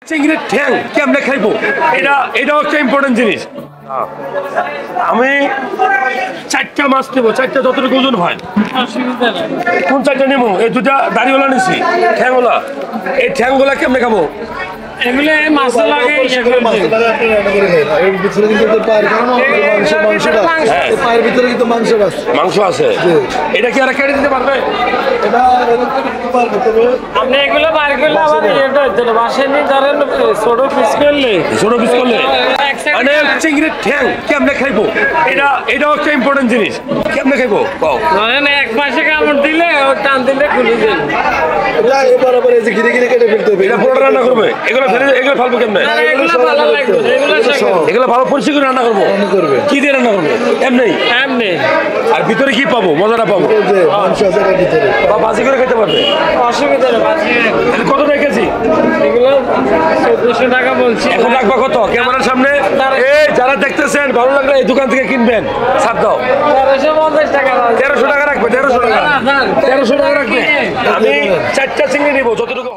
চিংড়ির ঠ্যাং কেমনে খাইবো এটা হচ্ছে ইম্পর্টেন্ট জিনিস। আমি 4টা মাছ নেবো, 4টা যতটুকু ওজন হয়। কোন 4টা নেবো? এই 2টা দাড়িওয়ালা নিছি, ঠ্যাংওয়ালা। এই ঠ্যাংগুলা কেমনে খাবো? এগুলো মাছ লাগে মাংস আছে, এটা কি আর কেটে দিতে পারবে? আপনি এগুলো বার করলে আবার বাসে নিয়ে ধরেন ছোট পিস করলে মানে চিংড়ির ঠ্যাং কেমনে খাইবো এটা হচ্ছে ইম্পর্টেন্ট জিনিস। কেমনে খাইবো ধরেন 1 মাসে কামড় দিলে ও টান দিলে খুলে যাবে। এটা পুরোটা রান্না করবে? এগুলো ফালবো কেমনে? এগুলো ভালো লাগবে, এগুলো ভালো পরিষ্কার করে রান্না করবো। কি দিয়ে রান্না করবো? এমনি। আর ভিতরে কি পাবো? মজাটা পাবো বা বাজি করে খেতে পারবে, অসুবিধা নেই। কত রেখেছি? এগুলো 1400 টাকা বলছি। এখন রাখবা কত? ক্যামেরার সামনে এই যারা দেখতেছেন ভালো লাগলে এই দোকান থেকে কিনবেন, ছাড় দাও। 1350 টাকা। 1300 টাকা রাখবে, 1300 টাকা রাখবে। আমি 4টা চিংড়ি নিবো যতটুকু।